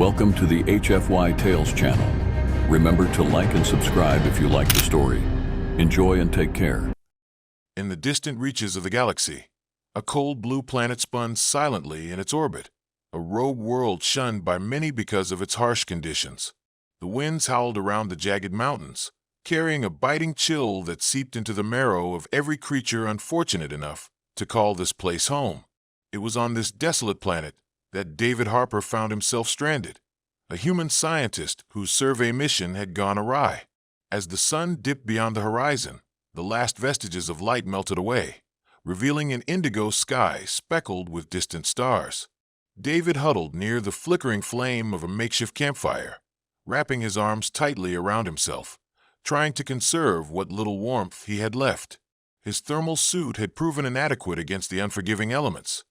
Welcome to the HFY Tales channel. Remember to like and subscribe if you like the story. Enjoy and take care. In the distant reaches of the galaxy, a cold blue planet spun silently in its orbit, a rogue world shunned by many because of its harsh conditions. The winds howled around the jagged mountains, carrying a biting chill that seeped into the marrow of every creature unfortunate enough to call this place home. It was on this desolate planet that David Harper found himself stranded, a human scientist whose survey mission had gone awry. As the sun dipped beyond the horizon, the last vestiges of light melted away, revealing an indigo sky speckled with distant stars. David huddled near the flickering flame of a makeshift campfire, wrapping his arms tightly around himself, trying to conserve what little warmth he had left. His thermal suit had proven inadequate against the unforgiving elements,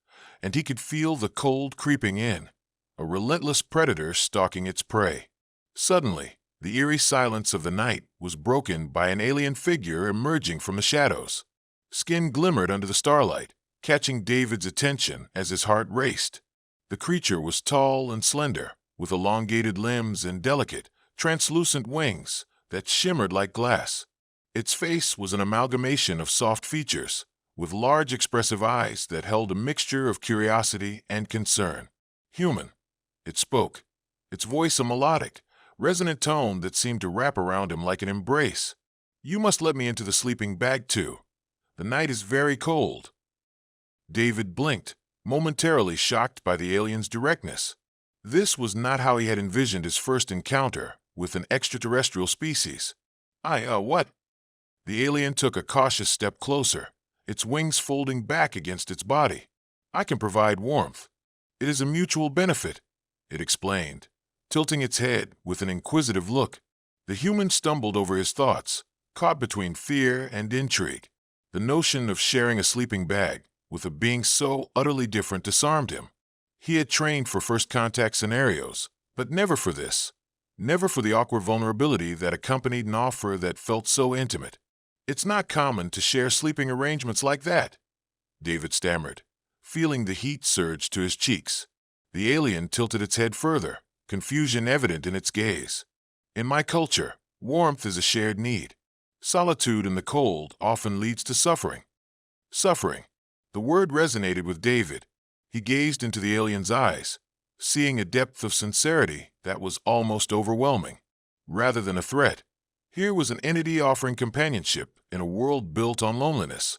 and he could feel the cold creeping in, a relentless predator stalking its prey. Suddenly, the eerie silence of the night was broken by an alien figure emerging from the shadows. Skin glimmered under the starlight, catching David's attention as his heart raced. The creature was tall and slender, with elongated limbs and delicate, translucent wings that shimmered like glass. Its face was an amalgamation of soft features, with large expressive eyes that held a mixture of curiosity and concern. Human, it spoke, its voice a melodic, resonant tone that seemed to wrap around him like an embrace. "You must let me into the sleeping bag too. The night is very cold." David blinked, momentarily shocked by the alien's directness. This was not how he had envisioned his first encounter with an extraterrestrial species. What? The alien took a cautious step closer, its wings folding back against its body. "I can provide warmth. It is a mutual benefit," it explained, tilting its head with an inquisitive look. The human stumbled over his thoughts, caught between fear and intrigue. The notion of sharing a sleeping bag with a being so utterly different disarmed him. He had trained for first contact scenarios, but never for this. Never for the awkward vulnerability that accompanied an offer that felt so intimate. "It's not common to share sleeping arrangements like that," David stammered, feeling the heat surge to his cheeks. The alien tilted its head further, confusion evident in its gaze. "In my culture, warmth is a shared need. Solitude in the cold often leads to suffering." Suffering. The word resonated with David. He gazed into the alien's eyes, seeing a depth of sincerity that was almost overwhelming. Rather than a threat, here was an entity offering companionship in a world built on loneliness.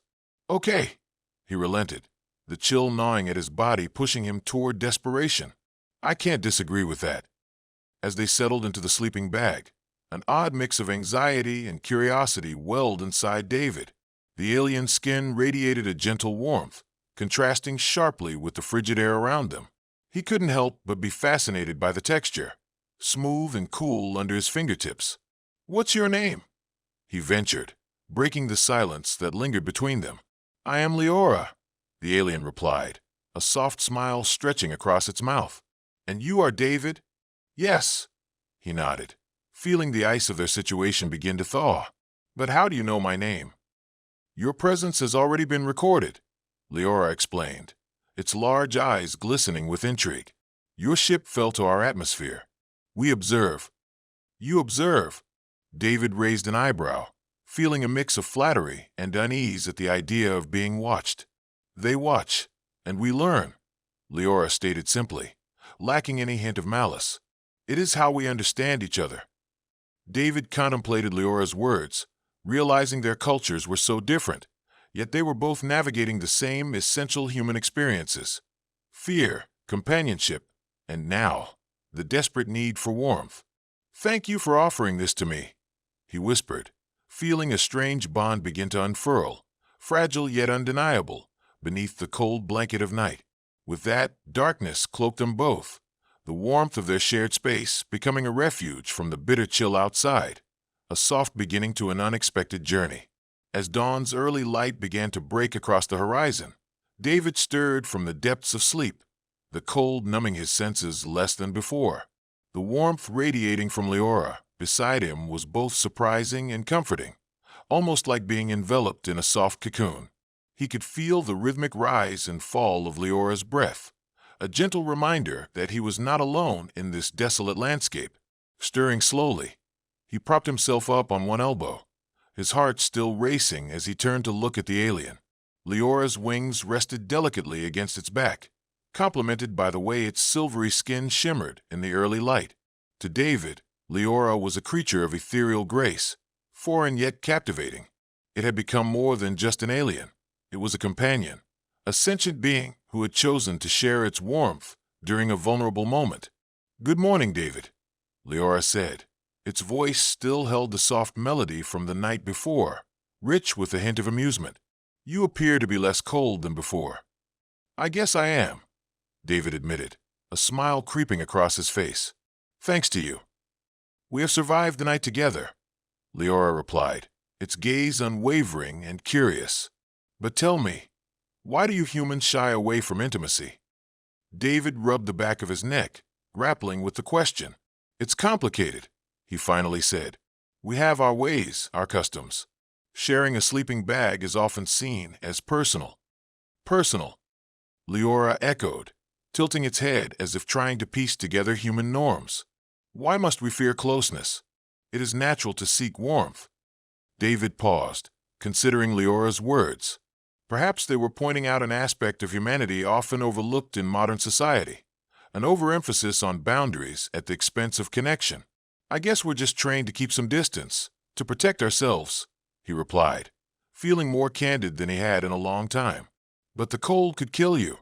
"Okay," he relented, the chill gnawing at his body pushing him toward desperation. "I can't disagree with that." As they settled into the sleeping bag, an odd mix of anxiety and curiosity welled inside David. The alien's skin radiated a gentle warmth, contrasting sharply with the frigid air around them. He couldn't help but be fascinated by the texture, smooth and cool under his fingertips. "What's your name?" he ventured, breaking the silence that lingered between them. "I am Leora," the alien replied, a soft smile stretching across its mouth. "And you are David?" "Yes," he nodded, feeling the ice of their situation begin to thaw. "But how do you know my name?" "Your presence has already been recorded," Leora explained, its large eyes glistening with intrigue. "Your ship fell to our atmosphere. We observe." "You observe?" David raised an eyebrow, feeling a mix of flattery and unease at the idea of being watched. "They watch, and we learn," Leora stated simply, lacking any hint of malice. "It is how we understand each other." David contemplated Leora's words, realizing their cultures were so different, yet they were both navigating the same essential human experiences: fear, companionship, and now, the desperate need for warmth. "Thank you for offering this to me," he whispered, feeling a strange bond begin to unfurl, fragile yet undeniable, beneath the cold blanket of night. With that, darkness cloaked them both, the warmth of their shared space becoming a refuge from the bitter chill outside, a soft beginning to an unexpected journey. As dawn's early light began to break across the horizon, David stirred from the depths of sleep, the cold numbing his senses less than before. The warmth radiating from Leora beside him was both surprising and comforting, almost like being enveloped in a soft cocoon. He could feel the rhythmic rise and fall of Leora's breath, a gentle reminder that he was not alone in this desolate landscape. Stirring slowly, he propped himself up on one elbow, his heart still racing as he turned to look at the alien. Leora's wings rested delicately against its back, complemented by the way its silvery skin shimmered in the early light. To David, Leora was a creature of ethereal grace, foreign yet captivating. It had become more than just an alien. It was a companion, a sentient being who had chosen to share its warmth during a vulnerable moment. "Good morning, David," Leora said. Its voice still held the soft melody from the night before, rich with a hint of amusement. "You appear to be less cold than before." "I guess I am," David admitted, a smile creeping across his face. "Thanks to you." "We have survived the night together," Leora replied, its gaze unwavering and curious. "But tell me, why do you humans shy away from intimacy?" David rubbed the back of his neck, grappling with the question. "It's complicated," he finally said. "We have our ways, our customs. Sharing a sleeping bag is often seen as personal." "Personal," Leora echoed, tilting its head as if trying to piece together human norms. "Why must we fear closeness? It is natural to seek warmth." David paused, considering Leora's words. Perhaps they were pointing out an aspect of humanity often overlooked in modern society, an overemphasis on boundaries at the expense of connection. "I guess we're just trained to keep some distance, to protect ourselves," he replied, feeling more candid than he had in a long time. "But the cold could kill you,"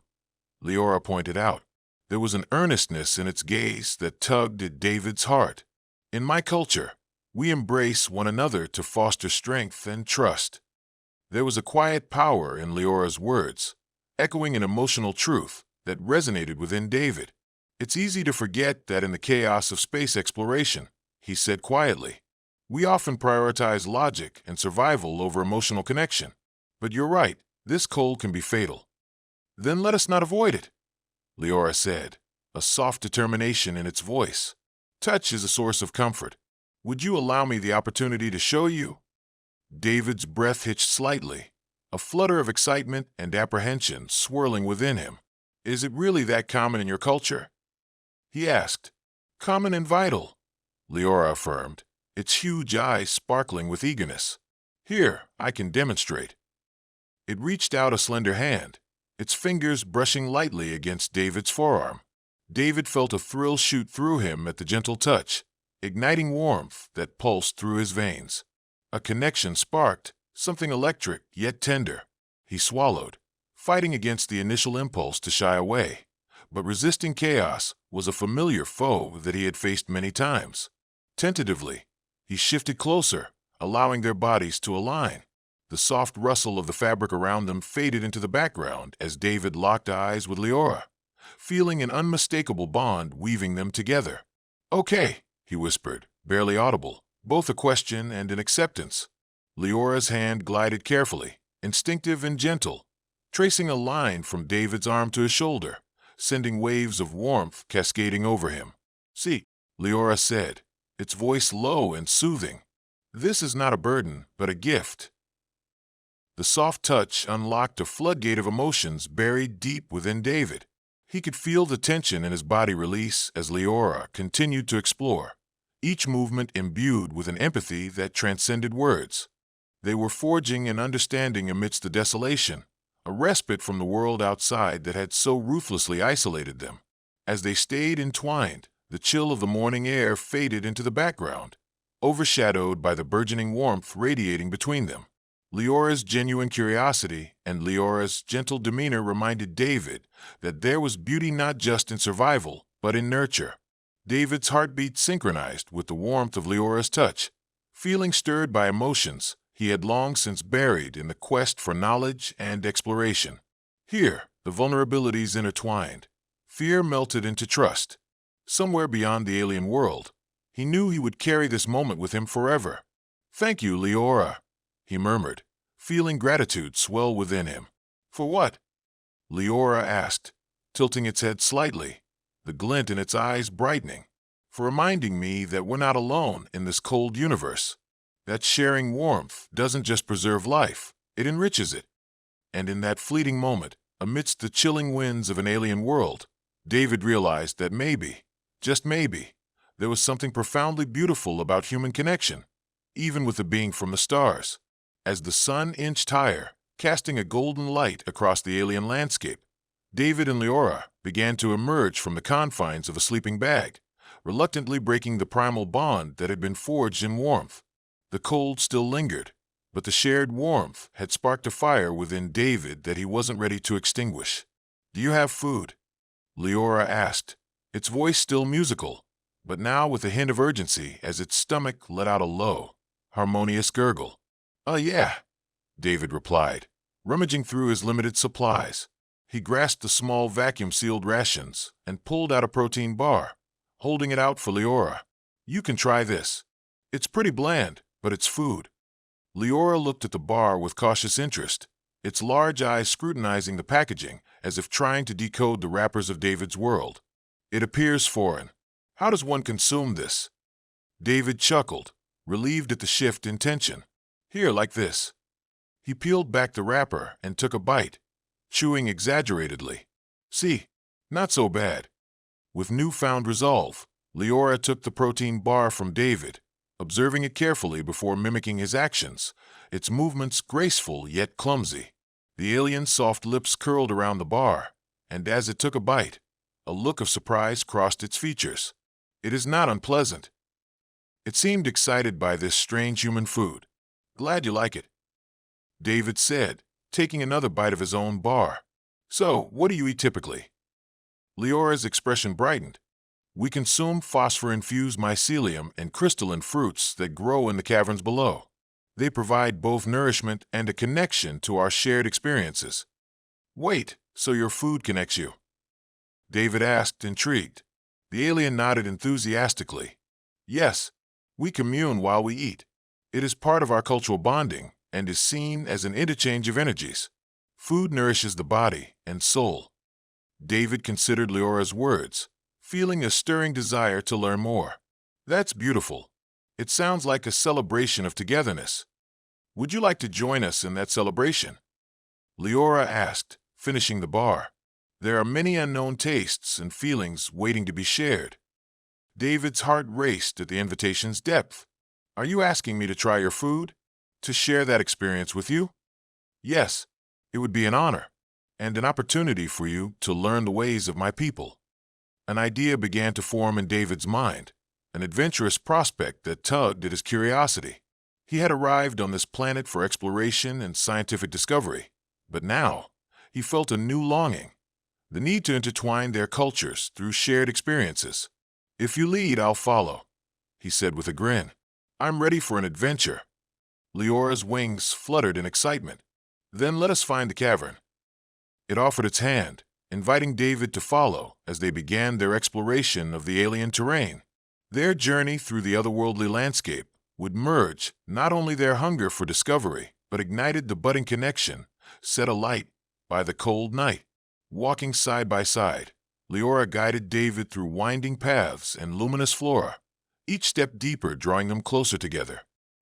Leora pointed out. There was an earnestness in its gaze that tugged at David's heart. "In my culture, we embrace one another to foster strength and trust." There was a quiet power in Leora's words, echoing an emotional truth that resonated within David. "It's easy to forget that in the chaos of space exploration," he said quietly. "We often prioritize logic and survival over emotional connection. But you're right, this cold can be fatal." "Then let us not avoid it," Leora said, a soft determination in its voice. "Touch is a source of comfort. Would you allow me the opportunity to show you?" David's breath hitched slightly, a flutter of excitement and apprehension swirling within him. "Is it really that common in your culture?" he asked. "Common and vital," Leora affirmed, its huge eyes sparkling with eagerness. "Here, I can demonstrate." It reached out a slender hand, its fingers brushing lightly against David's forearm. David felt a thrill shoot through him at the gentle touch, igniting warmth that pulsed through his veins. A connection sparked, something electric yet tender. He swallowed, fighting against the initial impulse to shy away. But resisting chaos was a familiar foe that he had faced many times. Tentatively, he shifted closer, allowing their bodies to align. The soft rustle of the fabric around them faded into the background as David locked eyes with Leora, feeling an unmistakable bond weaving them together. "Okay," he whispered, barely audible, both a question and an acceptance. Leora's hand glided carefully, instinctive and gentle, tracing a line from David's arm to his shoulder, sending waves of warmth cascading over him. "See," Leora said, its voice low and soothing. "This is not a burden, but a gift." The soft touch unlocked a floodgate of emotions buried deep within David. He could feel the tension in his body release as Leora continued to explore, each movement imbued with an empathy that transcended words. They were forging an understanding amidst the desolation, a respite from the world outside that had so ruthlessly isolated them. As they stayed entwined, the chill of the morning air faded into the background, overshadowed by the burgeoning warmth radiating between them. Leora's genuine curiosity and Leora's gentle demeanor reminded David that there was beauty not just in survival, but in nurture. David's heartbeat synchronized with the warmth of Leora's touch. Feeling stirred by emotions he had long since buried in the quest for knowledge and exploration. Here, the vulnerabilities intertwined. Fear melted into trust. Somewhere beyond the alien world, he knew he would carry this moment with him forever. "Thank you, Leora," he murmured, feeling gratitude swell within him. "For what?" Leora asked, tilting its head slightly, the glint in its eyes brightening. "For reminding me that we're not alone in this cold universe. That sharing warmth doesn't just preserve life, it enriches it." And in that fleeting moment, amidst the chilling winds of an alien world, David realized that maybe, just maybe, there was something profoundly beautiful about human connection, even with a being from the stars. As the sun inched higher, casting a golden light across the alien landscape, David and Leora began to emerge from the confines of a sleeping bag, reluctantly breaking the primal bond that had been forged in warmth. The cold still lingered, but the shared warmth had sparked a fire within David that he wasn't ready to extinguish. "Do you have food?" Leora asked, its voice still musical, but now with a hint of urgency as its stomach let out a low, harmonious gurgle. Yeah," David replied, rummaging through his limited supplies. He grasped the small vacuum-sealed rations and pulled out a protein bar, holding it out for Leora. "You can try this. It's pretty bland, but it's food." Leora looked at the bar with cautious interest, its large eyes scrutinizing the packaging as if trying to decode the wrappers of David's world. "It appears foreign. How does one consume this?" David chuckled, relieved at the shift in tension. "Here, like this." He peeled back the wrapper and took a bite, chewing exaggeratedly. "See, not so bad." With newfound resolve, Leora took the protein bar from David, observing it carefully before mimicking his actions, its movements graceful yet clumsy. The alien's soft lips curled around the bar, and as it took a bite, a look of surprise crossed its features. "It is not unpleasant." It seemed excited by this strange human food. "Glad you like it," David said, taking another bite of his own bar. "So, what do you eat typically?" Leora's expression brightened. "We consume phosphor-infused mycelium and crystalline fruits that grow in the caverns below. They provide both nourishment and a connection to our shared experiences." "Wait, so your food connects you?" David asked, intrigued. The alien nodded enthusiastically. "Yes, we commune while we eat. It is part of our cultural bonding and is seen as an interchange of energies. Food nourishes the body and soul." David considered Leora's words, feeling a stirring desire to learn more. "That's beautiful. It sounds like a celebration of togetherness. Would you like to join us in that celebration?" Leora asked, finishing the bar. "There are many unknown tastes and feelings waiting to be shared." David's heart raced at the invitation's depth. "Are you asking me to try your food? To share that experience with you?" "Yes, it would be an honor, and an opportunity for you to learn the ways of my people." An idea began to form in David's mind, an adventurous prospect that tugged at his curiosity. He had arrived on this planet for exploration and scientific discovery, but now he felt a new longing, the need to intertwine their cultures through shared experiences. "If you lead, I'll follow," he said with a grin. "I'm ready for an adventure." Leora's wings fluttered in excitement. "Then let us find the cavern." It offered its hand, inviting David to follow as they began their exploration of the alien terrain. Their journey through the otherworldly landscape would merge not only their hunger for discovery, but ignited the budding connection set alight by the cold night. Walking side by side, Leora guided David through winding paths and luminous flora, each step deeper drawing them closer together.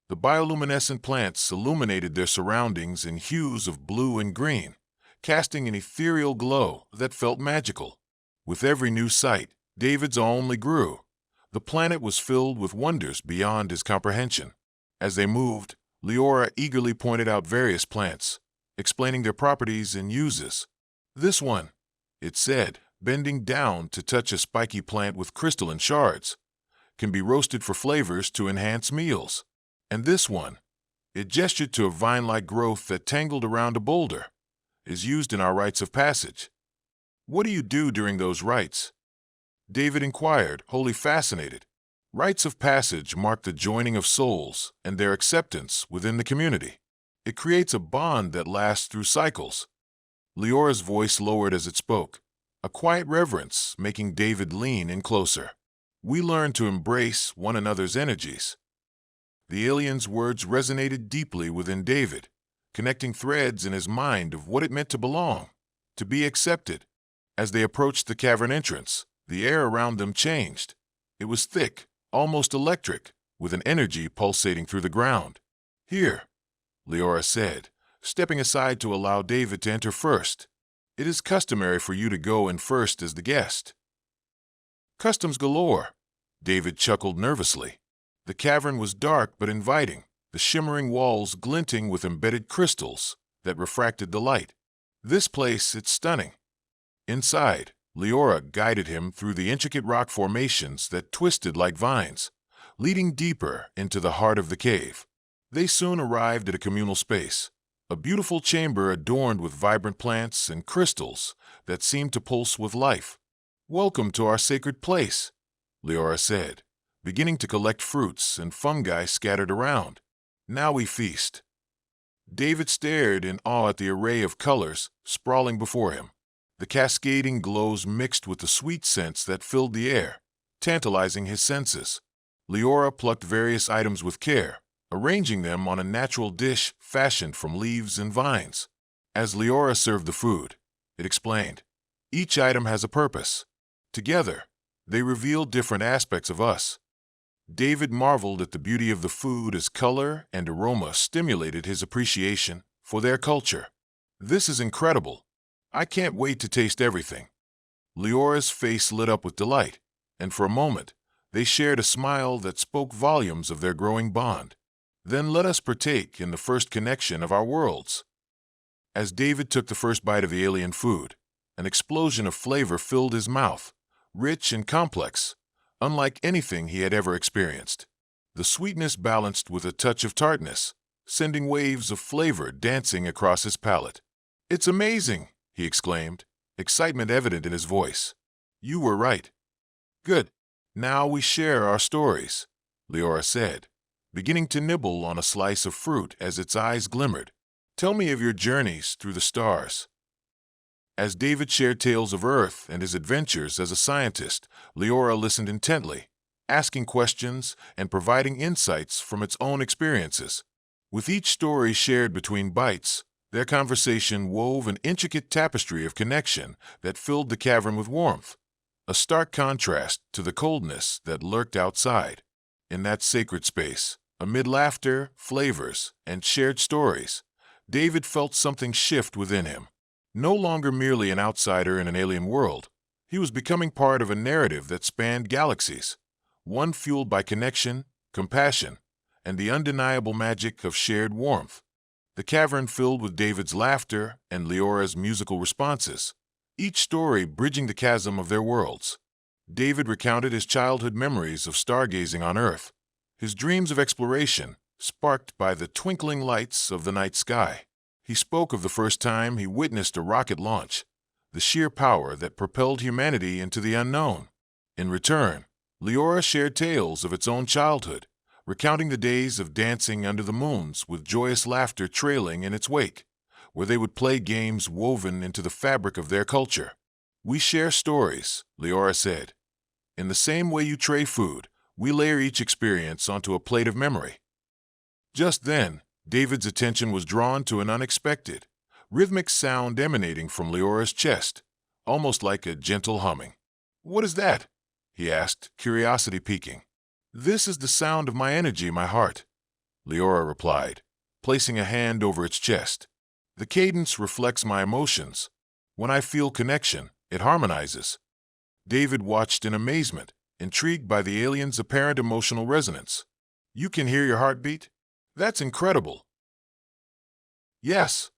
The bioluminescent plants illuminated their surroundings in hues of blue and green, casting an ethereal glow that felt magical. With every new sight, David's awe only grew. The planet was filled with wonders beyond his comprehension. As they moved, Leora eagerly pointed out various plants, explaining their properties and uses. "This one," it said, bending down to touch a spiky plant with crystalline shards, "can be roasted for flavors to enhance meals. And this one," it gestured to a vine-like growth that tangled around a boulder, "is used in our rites of passage." "What do you do during those rites?" David inquired, wholly fascinated. Rites of passage mark the joining of souls and their acceptance within the community. It creates a bond that lasts through cycles. Leora's voice lowered as it spoke, a quiet reverence making David lean in closer. "We learn to embrace one another's energies." The alien's words resonated deeply within David, connecting threads in his mind of what it meant to belong, to be accepted. As they approached the cavern entrance, the air around them changed. It was thick, almost electric, with an energy pulsating through the ground. "Here," Leora said, stepping aside to allow David to enter first. It is customary for you to go in first as the guest." "Customs galore," David chuckled nervously. The cavern was dark but inviting, the shimmering walls glinting with embedded crystals that refracted the light. "This place, it's stunning." Inside, Leora guided him through the intricate rock formations that twisted like vines, leading deeper into the heart of the cave. They soon arrived at a communal space, a beautiful chamber adorned with vibrant plants and crystals that seemed to pulse with life. "Welcome to our sacred place," Leora said, beginning to collect fruits and fungi scattered around. "Now we feast." David stared in awe at the array of colors sprawling before him. The cascading glows mixed with the sweet scents that filled the air, tantalizing his senses. Leora plucked various items with care, arranging them on a natural dish fashioned from leaves and vines. As Leora served the food, it explained, "Each item has a purpose. Together, they reveal different aspects of us." David marveled at the beauty of the food as color and aroma stimulated his appreciation for their culture. "This is incredible. I can't wait to taste everything." Leora's face lit up with delight, and for a moment, they shared a smile that spoke volumes of their growing bond. "Then let us partake in the first connection of our worlds." As David took the first bite of the alien food, an explosion of flavor filled his mouth, rich and complex, unlike anything he had ever experienced. The sweetness balanced with a touch of tartness, sending waves of flavor dancing across his palate. "It's amazing!" he exclaimed, excitement evident in his voice. "You were right." "Good. Now we share our stories," Leora said, beginning to nibble on a slice of fruit as its eyes glimmered. "Tell me of your journeys through the stars." As David shared tales of Earth and his adventures as a scientist, Leora listened intently, asking questions and providing insights from its own experiences. With each story shared between bites, their conversation wove an intricate tapestry of connection that filled the cavern with warmth, a stark contrast to the coldness that lurked outside. In that sacred space, amid laughter, flavors, and shared stories, David felt something shift within him. No longer merely an outsider in an alien world, he was becoming part of a narrative that spanned galaxies, one fueled by connection, compassion, and the undeniable magic of shared warmth. The cavern filled with David's laughter and Leora's musical responses, each story bridging the chasm of their worlds. David recounted his childhood memories of stargazing on Earth, his dreams of exploration sparked by the twinkling lights of the night sky. He spoke of the first time he witnessed a rocket launch, the sheer power that propelled humanity into the unknown. In return, Leora shared tales of its own childhood, recounting the days of dancing under the moons with joyous laughter trailing in its wake, where they would play games woven into the fabric of their culture. "We share stories," Leora said. "In the same way you tray food, we layer each experience onto a plate of memory." Just then, David's attention was drawn to an unexpected, rhythmic sound emanating from Leora's chest, almost like a gentle humming. "What is that?" he asked, curiosity piquing. "This is the sound of my energy, my heart," Leora replied, placing a hand over its chest. "The cadence reflects my emotions. When I feel connection, it harmonizes." David watched in amazement, intrigued by the alien's apparent emotional resonance. "You can hear your heartbeat? That's incredible." "Yes,"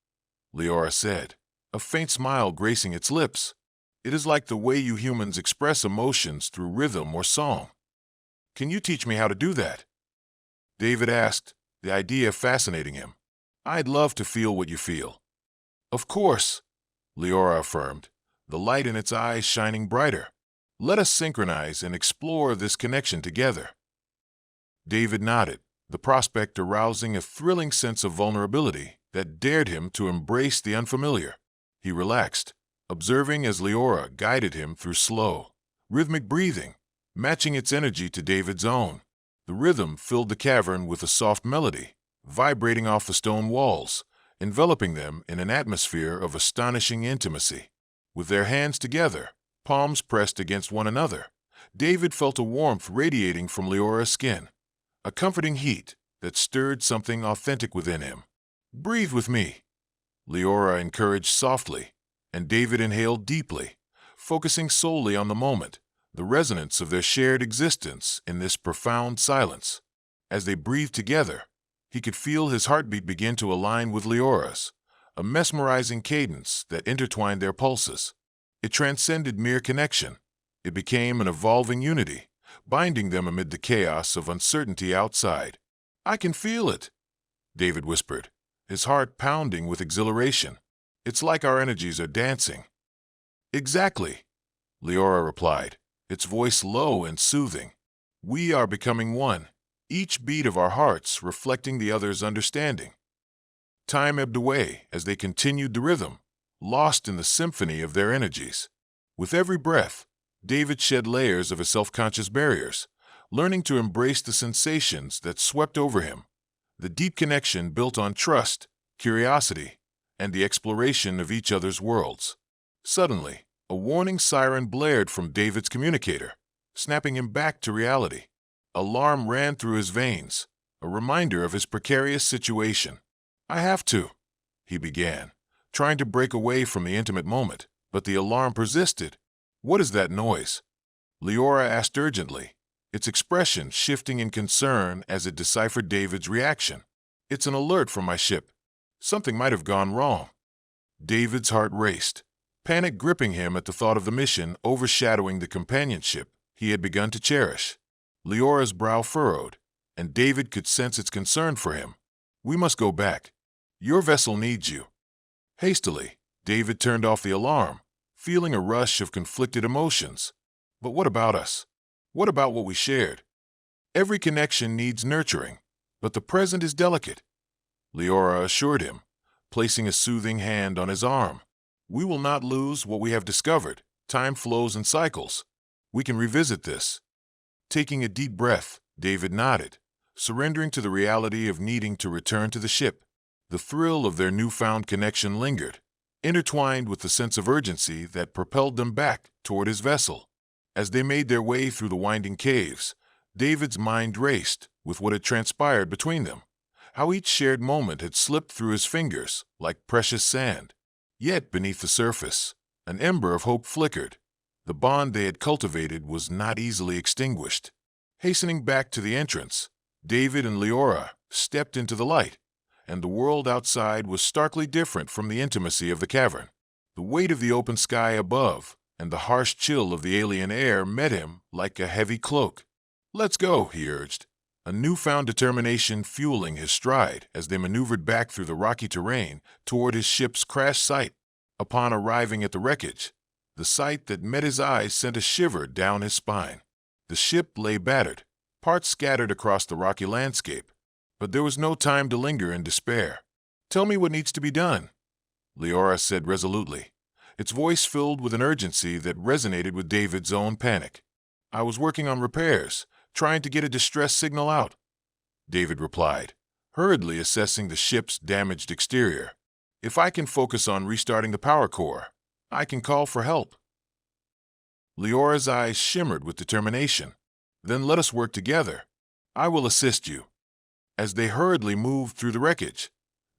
Leora said, a faint smile gracing its lips. "It is like the way you humans express emotions through rhythm or song." "Can you teach me how to do that?" David asked, the idea fascinating him. "I'd love to feel what you feel." "Of course," Leora affirmed, the light in its eyes shining brighter. "Let us synchronize and explore this connection together." David nodded, the prospect arousing a thrilling sense of vulnerability that dared him to embrace the unfamiliar. He relaxed, observing as Leora guided him through slow, rhythmic breathing, matching its energy to David's own. The rhythm filled the cavern with a soft melody, vibrating off the stone walls, enveloping them in an atmosphere of astonishing intimacy. With their hands together, palms pressed against one another, David felt a warmth radiating from Leora's skin, a comforting heat that stirred something authentic within him. "Breathe with me," Leora encouraged softly, and David inhaled deeply, focusing solely on the moment, the resonance of their shared existence in this profound silence. As they breathed together, he could feel his heartbeat begin to align with Leora's, a mesmerizing cadence that intertwined their pulses. It transcended mere connection. It became an evolving unity, binding them amid the chaos of uncertainty outside. "I can feel it," David whispered, his heart pounding with exhilaration. "It's like our energies are dancing." "Exactly," Leora replied, its voice low and soothing. "We are becoming one, each beat of our hearts reflecting the other's understanding." Time ebbed away as they continued the rhythm, lost in the symphony of their energies. With every breath, David shed layers of his self-conscious barriers, learning to embrace the sensations that swept over him. The deep connection built on trust, curiosity, and the exploration of each other's worlds. Suddenly, a warning siren blared from David's communicator, snapping him back to reality. Alarm ran through his veins, a reminder of his precarious situation. "I have to," he began, trying to break away from the intimate moment, but the alarm persisted. "What is that noise?" Leora asked urgently, its expression shifting in concern as it deciphered David's reaction. "It's an alert from my ship. Something might have gone wrong." David's heart raced, panic gripping him at the thought of the mission overshadowing the companionship he had begun to cherish. Leora's brow furrowed, and David could sense its concern for him. "We must go back. Your vessel needs you." Hastily, David turned off the alarm, feeling a rush of conflicted emotions. But what about us? What about what we shared? "Every connection needs nurturing, but the present is delicate," Leora assured him, placing a soothing hand on his arm. "We will not lose what we have discovered. Time flows in cycles. We can revisit this." Taking a deep breath, David nodded, surrendering to the reality of needing to return to the ship. The thrill of their newfound connection lingered, intertwined with the sense of urgency that propelled them back toward his vessel. As they made their way through the winding caves, David's mind raced with what had transpired between them, how each shared moment had slipped through his fingers like precious sand. Yet beneath the surface, an ember of hope flickered. The bond they had cultivated was not easily extinguished. Hastening back to the entrance, David and Leora stepped into the light, and the world outside was starkly different from the intimacy of the cavern. The weight of the open sky above and the harsh chill of the alien air met him like a heavy cloak. "Let's go," he urged, a newfound determination fueling his stride as they maneuvered back through the rocky terrain toward his ship's crash site. Upon arriving at the wreckage, the sight that met his eyes sent a shiver down his spine. The ship lay battered, parts scattered across the rocky landscape, but there was no time to linger in despair. "Tell me what needs to be done," Leora said resolutely, its voice filled with an urgency that resonated with David's own panic. "I was working on repairs, trying to get a distress signal out," David replied, hurriedly assessing the ship's damaged exterior. "If I can focus on restarting the power core, I can call for help." Leora's eyes shimmered with determination. "Then let us work together. I will assist you." As they hurriedly moved through the wreckage,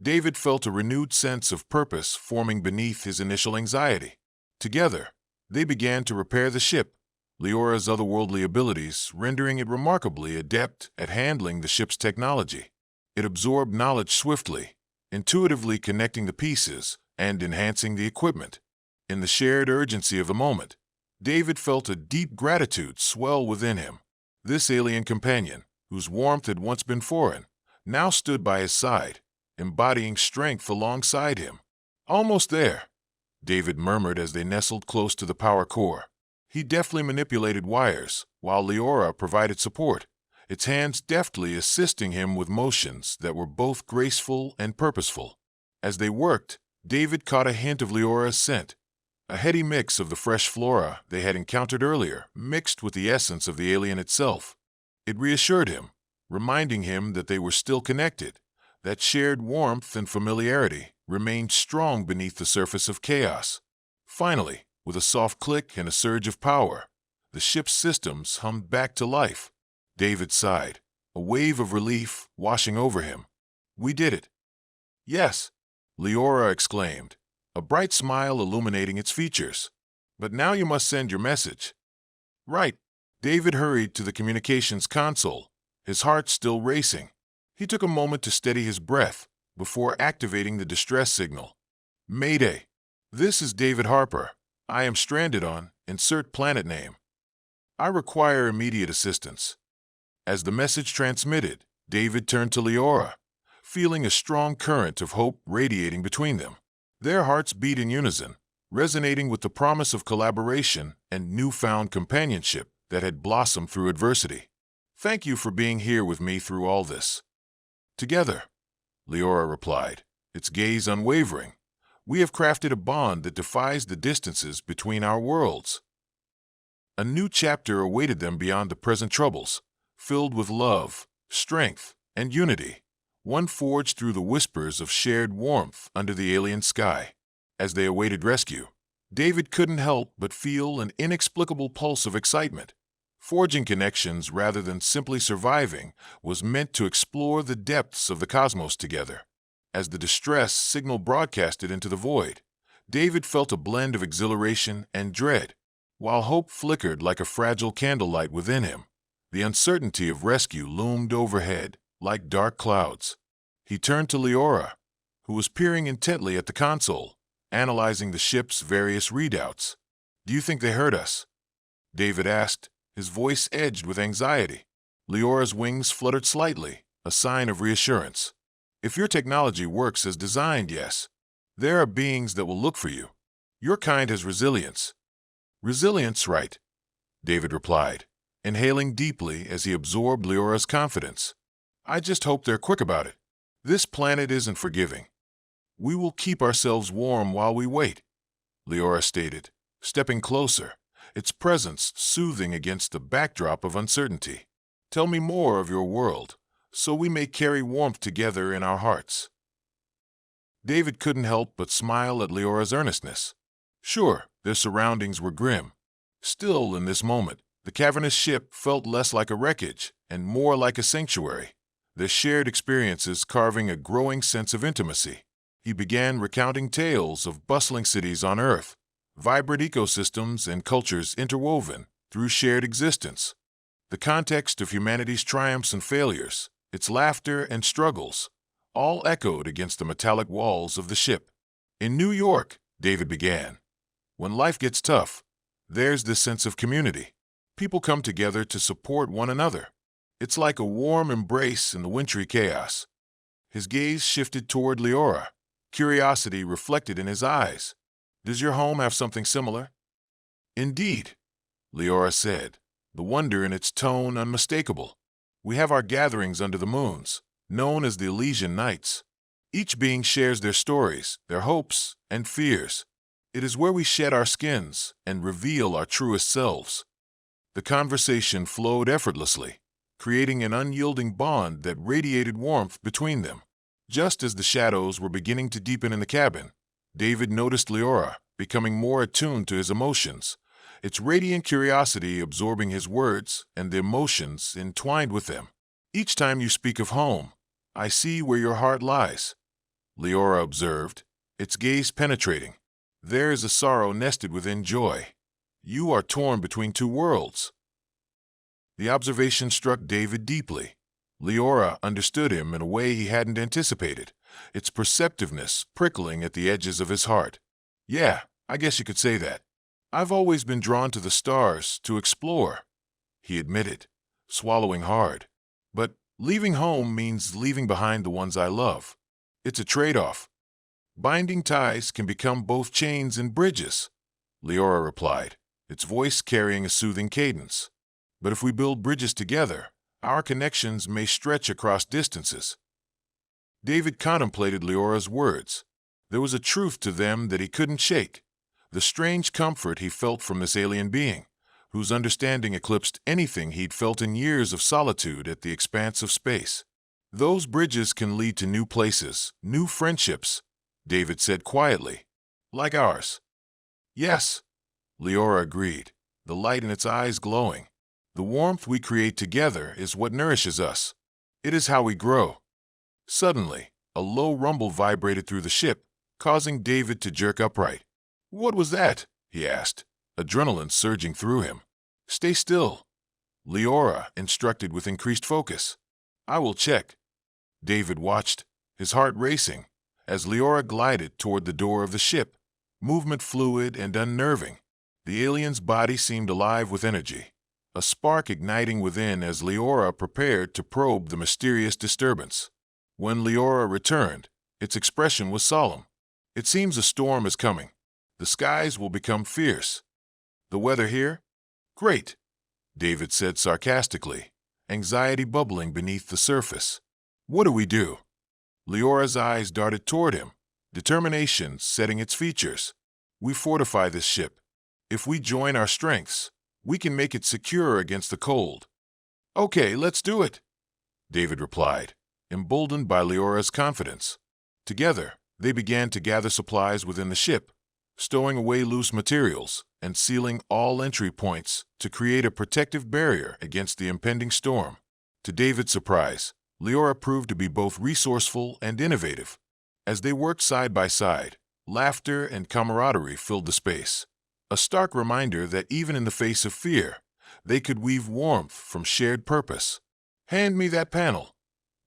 David felt a renewed sense of purpose forming beneath his initial anxiety. Together, they began to repair the ship, Leora's otherworldly abilities rendering it remarkably adept at handling the ship's technology. It absorbed knowledge swiftly, intuitively connecting the pieces and enhancing the equipment. In the shared urgency of the moment, David felt a deep gratitude swell within him. This alien companion, whose warmth had once been foreign, now stood by his side, embodying strength alongside him. "Almost there," David murmured as they nestled close to the power core. He deftly manipulated wires, while Leora provided support, its hands deftly assisting him with motions that were both graceful and purposeful. As they worked, David caught a hint of Leora's scent, a heady mix of the fresh flora they had encountered earlier, mixed with the essence of the alien itself. It reassured him, reminding him that they were still connected, that shared warmth and familiarity remained strong beneath the surface of chaos. Finally, with a soft click and a surge of power, the ship's systems hummed back to life. David sighed, a wave of relief washing over him. "We did it." "Yes," Leora exclaimed, a bright smile illuminating its features. "But now you must send your message." "Right." David hurried to the communications console, his heart still racing. He took a moment to steady his breath before activating the distress signal. "Mayday. This is David Harper. I am stranded on, insert planet name. I require immediate assistance." As the message transmitted, David turned to Leora, feeling a strong current of hope radiating between them. Their hearts beat in unison, resonating with the promise of collaboration and newfound companionship that had blossomed through adversity. "Thank you for being here with me through all this." "Together," Leora replied, its gaze unwavering, "we have crafted a bond that defies the distances between our worlds." A new chapter awaited them beyond the present troubles, filled with love, strength, and unity, one forged through the whispers of shared warmth under the alien sky. As they awaited rescue, David couldn't help but feel an inexplicable pulse of excitement. Forging connections rather than simply surviving was meant to explore the depths of the cosmos together. As the distress signal broadcasted into the void, David felt a blend of exhilaration and dread. While hope flickered like a fragile candlelight within him, the uncertainty of rescue loomed overhead like dark clouds. He turned to Leora, who was peering intently at the console, analyzing the ship's various readouts. "Do you think they heard us?" David asked, his voice edged with anxiety. Leora's wings fluttered slightly, a sign of reassurance. "If your technology works as designed, yes. There are beings that will look for you. Your kind has resilience." "Resilience, right," David replied, inhaling deeply as he absorbed Leora's confidence. "I just hope they're quick about it. This planet isn't forgiving." "We will keep ourselves warm while we wait," Leora stated, stepping closer, its presence soothing against the backdrop of uncertainty. "Tell me more of your world, so we may carry warmth together in our hearts." David couldn't help but smile at Leora's earnestness. Sure, their surroundings were grim. Still, in this moment, the cavernous ship felt less like a wreckage and more like a sanctuary, their shared experiences carving a growing sense of intimacy. He began recounting tales of bustling cities on Earth, vibrant ecosystems and cultures interwoven through shared existence. The context of humanity's triumphs and failures, its laughter and struggles, all echoed against the metallic walls of the ship. "In New York," David began, "when life gets tough, there's this sense of community. People come together to support one another. It's like a warm embrace in the wintry chaos." His gaze shifted toward Leora, curiosity reflected in his eyes. "Does your home have something similar?" "Indeed," Leora said, the wonder in its tone unmistakable. "We have our gatherings under the moons, known as the Elysian Nights. Each being shares their stories, their hopes, and fears. It is where we shed our skins and reveal our truest selves." The conversation flowed effortlessly, creating an unyielding bond that radiated warmth between them. Just as the shadows were beginning to deepen in the cabin, David noticed Leora becoming more attuned to his emotions, its radiant curiosity absorbing his words and the emotions entwined with them. "Each time you speak of home, I see where your heart lies," Leora observed, its gaze penetrating. "There is a sorrow nested within joy. You are torn between two worlds." The observation struck David deeply. Leora understood him in a way he hadn't anticipated, its perceptiveness prickling at the edges of his heart. "Yeah, I guess you could say that. I've always been drawn to the stars to explore," he admitted, swallowing hard. "But leaving home means leaving behind the ones I love. It's a trade-off. Binding ties can become both chains and bridges," Leora replied, its voice carrying a soothing cadence. "But if we build bridges together, our connections may stretch across distances." David contemplated Leora's words. There was a truth to them that he couldn't shake, the strange comfort he felt from this alien being, whose understanding eclipsed anything he'd felt in years of solitude at the expanse of space. "Those bridges can lead to new places, new friendships," David said quietly. "Like ours." "Yes," Leora agreed, the light in its eyes glowing. "The warmth we create together is what nourishes us. It is how we grow." Suddenly, a low rumble vibrated through the ship, causing David to jerk upright. "What was that?" he asked, adrenaline surging through him. "Stay still," Leora instructed with increased focus. "I will check." David watched, his heart racing, as Leora glided toward the door of the ship, movement fluid and unnerving. The alien's body seemed alive with energy, a spark igniting within as Leora prepared to probe the mysterious disturbance. When Leora returned, its expression was solemn. "It seems a storm is coming. The skies will become fierce." "The weather here?" "Great," David said sarcastically, anxiety bubbling beneath the surface. "What do we do?" Leora's eyes darted toward him, determination setting its features. "We fortify this ship. If we join our strengths, we can make it secure against the cold." "Okay, let's do it," David replied, emboldened by Leora's confidence. Together, they began to gather supplies within the ship, stowing away loose materials and sealing all entry points to create a protective barrier against the impending storm. To David's surprise, Leora proved to be both resourceful and innovative. As they worked side by side, laughter and camaraderie filled the space, a stark reminder that even in the face of fear, they could weave warmth from shared purpose. "Hand me that panel,"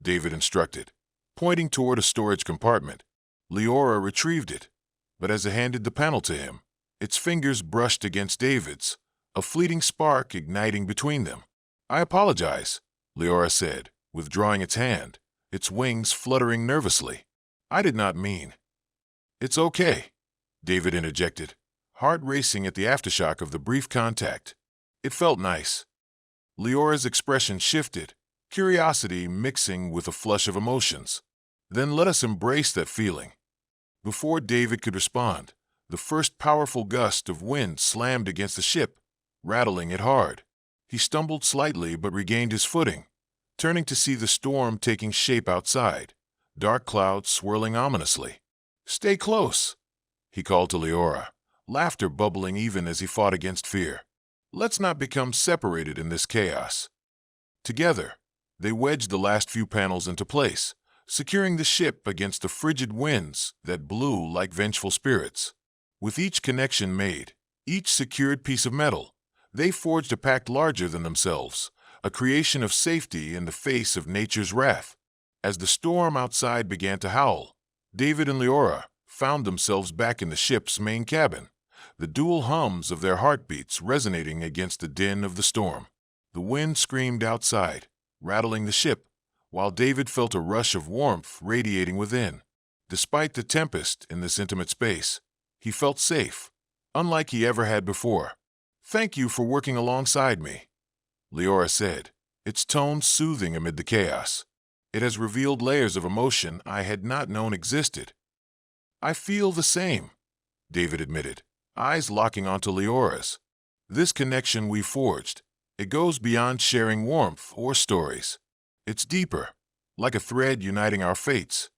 David instructed, pointing toward a storage compartment. Leora retrieved it, but as it handed the panel to him, its fingers brushed against David's, a fleeting spark igniting between them. "I apologize," Leora said, withdrawing its hand, its wings fluttering nervously. "I did not mean." "It's okay," David interjected, heart racing at the aftershock of the brief contact. It felt nice. Leora's expression shifted, curiosity mixing with a flush of emotions. "Then let us embrace that feeling." Before David could respond, the first powerful gust of wind slammed against the ship, rattling it hard. He stumbled slightly but regained his footing, turning to see the storm taking shape outside, dark clouds swirling ominously. "Stay close," he called to Leora, laughter bubbling even as he fought against fear. "Let's not become separated in this chaos." Together, they wedged the last few panels into place, securing the ship against the frigid winds that blew like vengeful spirits. With each connection made, each secured piece of metal, they forged a pact larger than themselves, a creation of safety in the face of nature's wrath. As the storm outside began to howl, David and Leora found themselves back in the ship's main cabin, the dual hums of their heartbeats resonating against the din of the storm. The wind screamed outside, rattling the ship, while David felt a rush of warmth radiating within. Despite the tempest in this intimate space, he felt safe, unlike he ever had before. "Thank you for working alongside me," Leora said, its tone soothing amid the chaos. "It has revealed layers of emotion I had not known existed." "I feel the same," David admitted, eyes locking onto Leora's. "This connection we forged, it goes beyond sharing warmth or stories. It's deeper, like a thread uniting our fates."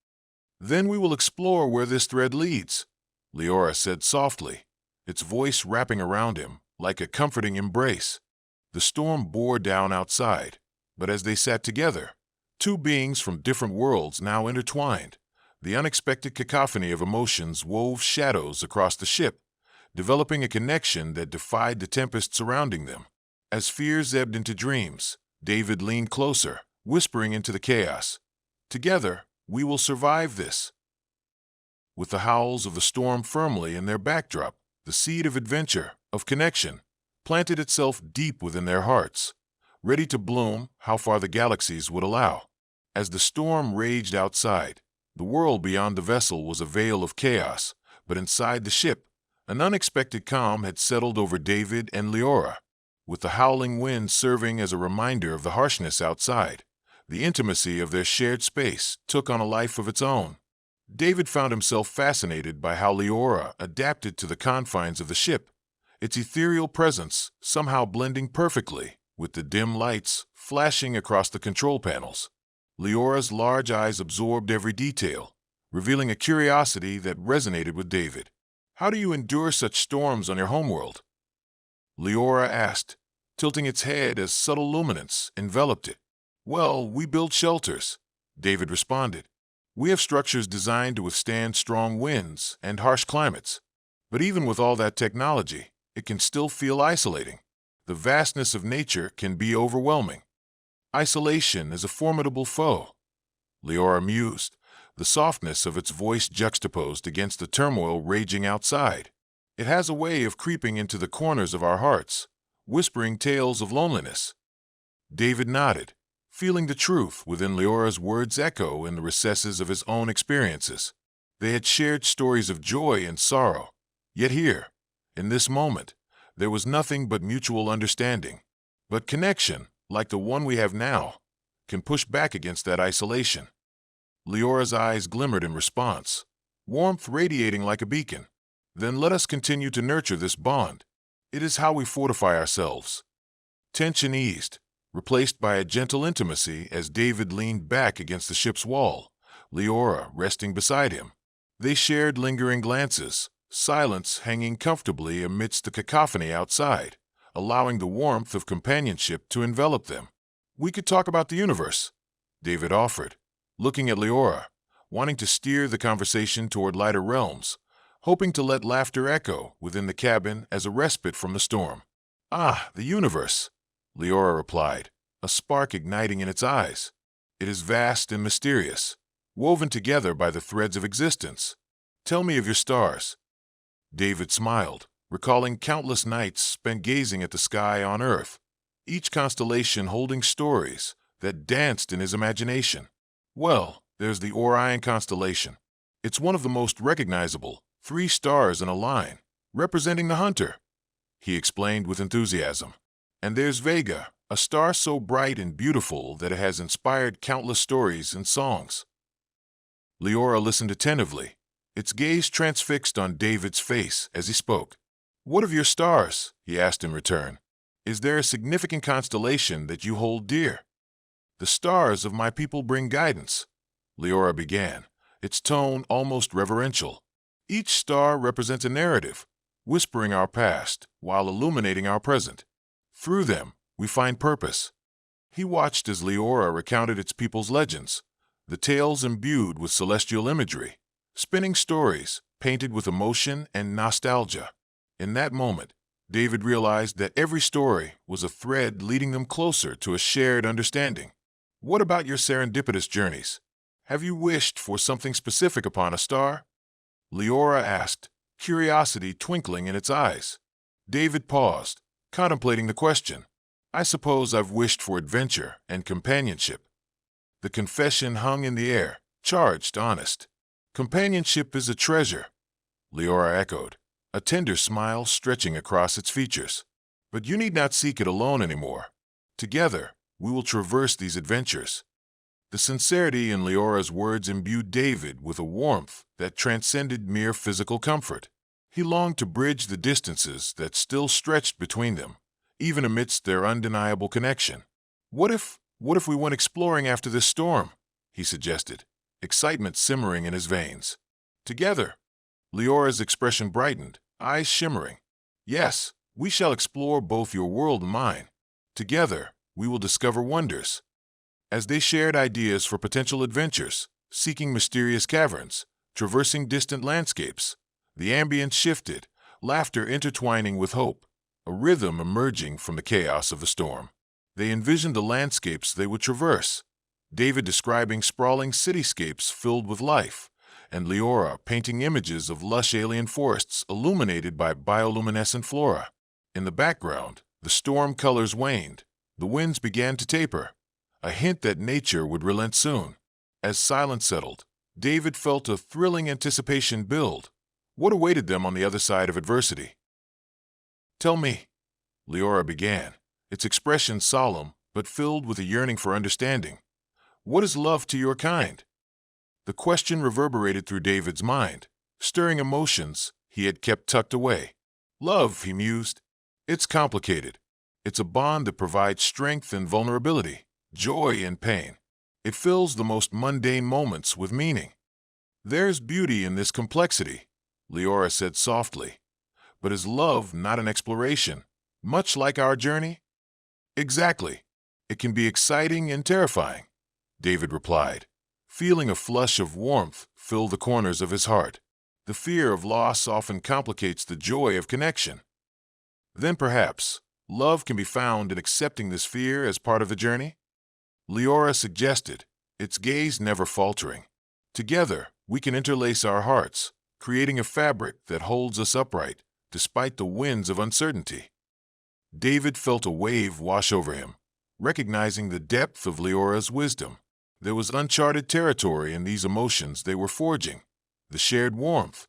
"Then we will explore where this thread leads," Leora said softly, its voice wrapping around him like a comforting embrace. The storm bore down outside, but as they sat together, two beings from different worlds now intertwined, the unexpected cacophony of emotions wove shadows across the ship, developing a connection that defied the tempest surrounding them. As fears ebbed into dreams, David leaned closer, whispering into the chaos, "Together, we will survive this." With the howls of the storm firmly in their backdrop, the seed of adventure, of connection, planted itself deep within their hearts, ready to bloom how far the galaxies would allow. As the storm raged outside, the world beyond the vessel was a veil of chaos, but inside the ship, an unexpected calm had settled over David and Leora. With the howling wind serving as a reminder of the harshness outside, the intimacy of their shared space took on a life of its own. David found himself fascinated by how Leora adapted to the confines of the ship, its ethereal presence somehow blending perfectly with the dim lights flashing across the control panels. Leora's large eyes absorbed every detail, revealing a curiosity that resonated with David. "How do you endure such storms on your homeworld?" Leora asked, tilting its head as subtle luminance enveloped it. "Well, we build shelters," David responded, We have structures designed to withstand strong winds and harsh climates. But even with all that technology, it can still feel isolating. The vastness of nature can be overwhelming. Isolation is a formidable foe. Leora mused, the softness of its voice juxtaposed against the turmoil raging outside. It has a way of creeping into the corners of our hearts, whispering tales of loneliness. David nodded, feeling the truth within Leora's words echo in the recesses of his own experiences. They had shared stories of joy and sorrow, yet here, in this moment, there was nothing but mutual understanding. But connection, like the one we have now, can push back against that isolation. Leora's eyes glimmered in response, warmth radiating like a beacon. Then let us continue to nurture this bond. It is how we fortify ourselves. Tension eased, replaced by a gentle intimacy as David leaned back against the ship's wall, Leora resting beside him. They shared lingering glances, silence hanging comfortably amidst the cacophony outside, allowing the warmth of companionship to envelop them. We could talk about the universe, David offered, looking at Leora, wanting to steer the conversation toward lighter realms, hoping to let laughter echo within the cabin as a respite from the storm. Ah, the universe, Leora replied, a spark igniting in its eyes. It is vast and mysterious, woven together by the threads of existence. Tell me of your stars. David smiled, recalling countless nights spent gazing at the sky on Earth, each constellation holding stories that danced in his imagination. Well, there's the Orion constellation. It's one of the most recognizable, 3 stars in a line, representing the hunter, he explained with enthusiasm. And there's Vega, a star so bright and beautiful that it has inspired countless stories and songs. Leora listened attentively, its gaze transfixed on David's face as he spoke. What of your stars? He asked in return. Is there a significant constellation that you hold dear? The stars of my people bring guidance, Leora began, its tone almost reverential. Each star represents a narrative, whispering our past while illuminating our present. Through them, we find purpose. He watched as Leora recounted its people's legends, the tales imbued with celestial imagery, spinning stories painted with emotion and nostalgia. In that moment, David realized that every story was a thread leading them closer to a shared understanding. What about your serendipitous journeys? Have you wished for something specific upon a star? Leora asked, curiosity twinkling in its eyes. David paused, contemplating the question. I suppose I've wished for adventure and companionship. The confession hung in the air, charged, honest. Companionship is a treasure, Leora echoed, a tender smile stretching across its features. But you need not seek it alone anymore. Together, we will traverse these adventures. The sincerity in Leora's words imbued David with a warmth that transcended mere physical comfort. He longed to bridge the distances that still stretched between them, even amidst their undeniable connection. What if we went exploring after this storm? He suggested, excitement simmering in his veins. Together, Leora's expression brightened, eyes shimmering. Yes, we shall explore both your world and mine. Together, we will discover wonders. As they shared ideas for potential adventures, seeking mysterious caverns, traversing distant landscapes, the ambience shifted, laughter intertwining with hope, a rhythm emerging from the chaos of the storm. They envisioned the landscapes they would traverse, David describing sprawling cityscapes filled with life, and Leora painting images of lush alien forests illuminated by bioluminescent flora. In the background, the storm colors waned, the winds began to taper, a hint that nature would relent soon. As silence settled, David felt a thrilling anticipation build. What awaited them on the other side of adversity? Tell me, Leora began, its expression solemn but filled with a yearning for understanding. What is love to your kind? The question reverberated through David's mind, stirring emotions he had kept tucked away. Love, he mused. It's complicated. It's a bond that provides strength and vulnerability, joy and pain. It fills the most mundane moments with meaning. There's beauty in this complexity, Leora said softly. But is love not an exploration, much like our journey? Exactly. It can be exciting and terrifying, David replied, feeling a flush of warmth fill the corners of his heart. The fear of loss often complicates the joy of connection. Then perhaps, love can be found in accepting this fear as part of the journey? Leora suggested, its gaze never faltering. Together, we can interlace our hearts, creating a fabric that holds us upright, despite the winds of uncertainty. David felt a wave wash over him, recognizing the depth of Leora's wisdom. There was uncharted territory in these emotions they were forging. The shared warmth,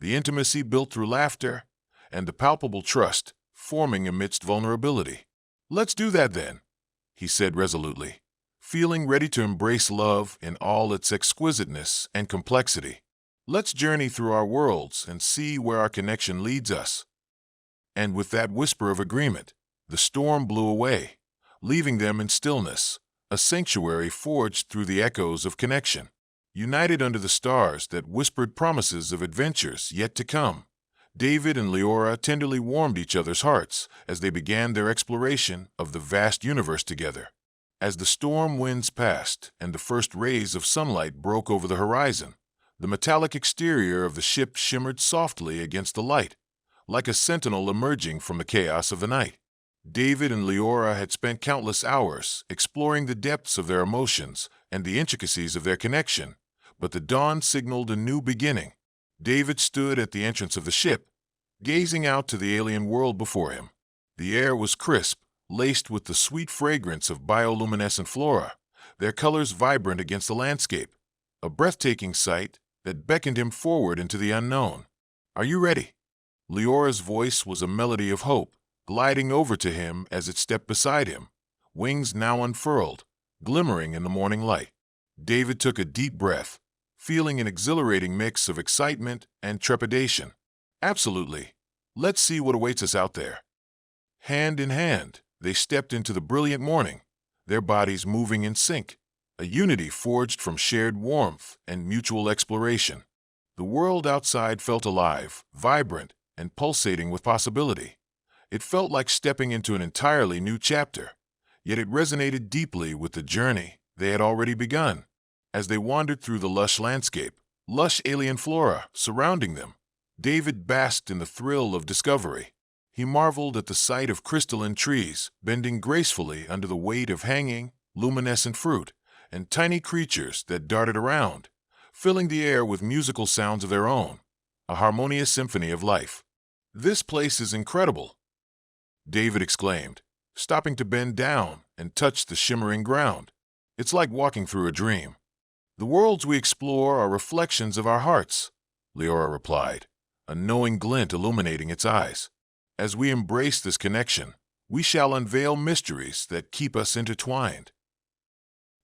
the intimacy built through laughter, and the palpable trust forming amidst vulnerability. "Let's do that then," he said resolutely, feeling ready to embrace love in all its exquisiteness and complexity. "Let's journey through our worlds and see where our connection leads us." And with that whisper of agreement, the storm blew away, leaving them in stillness, a sanctuary forged through the echoes of connection. United under the stars that whispered promises of adventures yet to come, David and Leora tenderly warmed each other's hearts as they began their exploration of the vast universe together. As the storm winds passed and the first rays of sunlight broke over the horizon, the metallic exterior of the ship shimmered softly against the light, like a sentinel emerging from the chaos of the night. David and Leora had spent countless hours exploring the depths of their emotions and the intricacies of their connection, but the dawn signaled a new beginning. David stood at the entrance of the ship, gazing out to the alien world before him. The air was crisp, laced with the sweet fragrance of bioluminescent flora, their colors vibrant against the landscape, a breathtaking sight that beckoned him forward into the unknown. "Are you ready?" Leora's voice was a melody of hope, gliding over to him as it stepped beside him, wings now unfurled, glimmering in the morning light. David took a deep breath, feeling an exhilarating mix of excitement and trepidation. "Absolutely. Let's see what awaits us out there." Hand in hand, they stepped into the brilliant morning, their bodies moving in sync, a unity forged from shared warmth and mutual exploration. The world outside felt alive, vibrant, and pulsating with possibility. It felt like stepping into an entirely new chapter, yet it resonated deeply with the journey they had already begun. As they wandered through the lush landscape, lush alien flora surrounding them, David basked in the thrill of discovery. He marveled at the sight of crystalline trees bending gracefully under the weight of hanging, luminescent fruit, and tiny creatures that darted around, filling the air with musical sounds of their own, a harmonious symphony of life. "This place is incredible," David exclaimed, stopping to bend down and touch the shimmering ground. "It's like walking through a dream." "The worlds we explore are reflections of our hearts," Leora replied, a knowing glint illuminating its eyes. "As we embrace this connection, we shall unveil mysteries that keep us intertwined."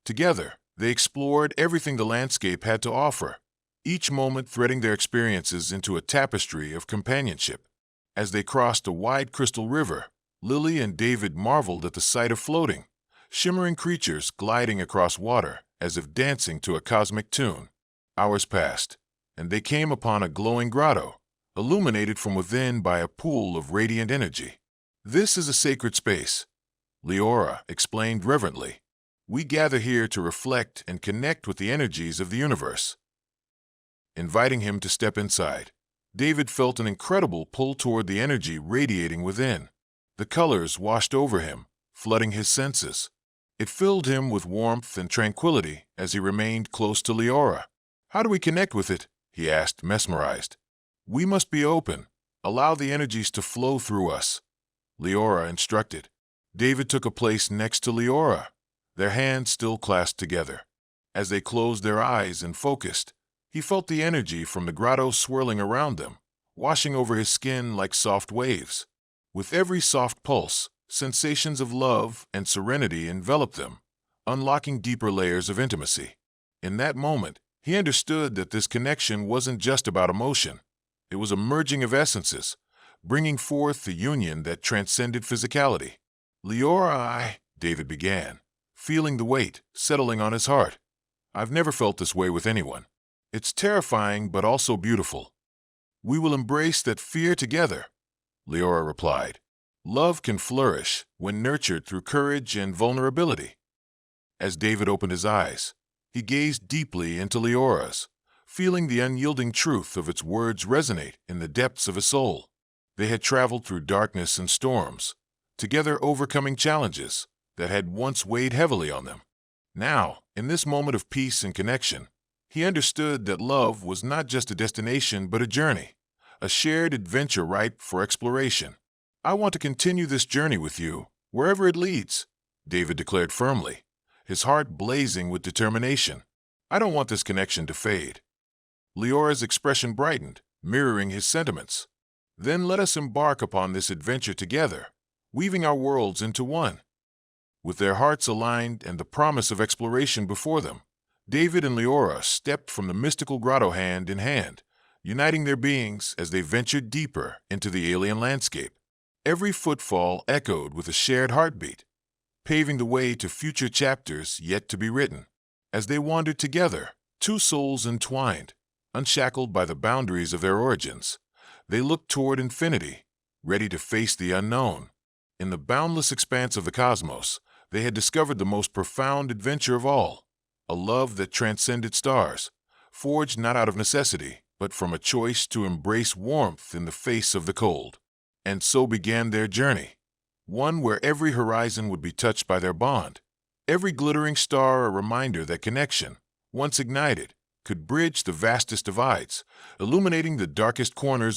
Together, they explored everything the landscape had to offer, each moment threading their experiences into a tapestry of companionship. As they crossed a wide crystal river, Lily and David marveled at the sight of floating, shimmering creatures gliding across water as if dancing to a cosmic tune. Hours passed, and they came upon a glowing grotto, illuminated from within by a pool of radiant energy. "This is a sacred space," Leora explained reverently. "We gather here to reflect and connect with the energies of the universe." Inviting him to step inside, David felt an incredible pull toward the energy radiating within. The colors washed over him, flooding his senses. It filled him with warmth and tranquility as he remained close to Leora. "How do we connect with it?" he asked, mesmerized. "We must be open, allow the energies to flow through us," Leora instructed. David took a place next to Leora, their hands still clasped together. As they closed their eyes and focused, he felt the energy from the grotto swirling around them, washing over his skin like soft waves. With every soft pulse, sensations of love and serenity enveloped them, unlocking deeper layers of intimacy. In that moment, he understood that this connection wasn't just about emotion. It was a merging of essences, bringing forth a union that transcended physicality. "Leora, David began, feeling the weight settling on his heart. "I've never felt this way with anyone. It's terrifying but also beautiful." "We will embrace that fear together," Leora replied. "Love can flourish when nurtured through courage and vulnerability." As David opened his eyes, He gazed deeply into Leora's, feeling the unyielding truth of its words resonate in the depths of his soul. They had traveled through darkness and storms, together overcoming challenges that had once weighed heavily on them. Now, in this moment of peace and connection, he understood that love was not just a destination but a journey, a shared adventure ripe for exploration. "I want to continue this journey with you, wherever it leads," David declared firmly, his heart blazing with determination. "I don't want this connection to fade." Leora's expression brightened, mirroring his sentiments. "Then let us embark upon this adventure together, weaving our worlds into one." With their hearts aligned and the promise of exploration before them, David and Leora stepped from the mystical grotto hand in hand, uniting their beings as they ventured deeper into the alien landscape. Every footfall echoed with a shared heartbeat, paving the way to future chapters yet to be written. As they wandered together, two souls entwined, unshackled by the boundaries of their origins, they looked toward infinity, ready to face the unknown. In the boundless expanse of the cosmos, they had discovered the most profound adventure of all, a love that transcended stars, forged not out of necessity, but from a choice to embrace warmth in the face of the cold. And so began their journey, one where every horizon would be touched by their bond, every glittering star a reminder that connection, once ignited, could bridge the vastest divides, illuminating the darkest corners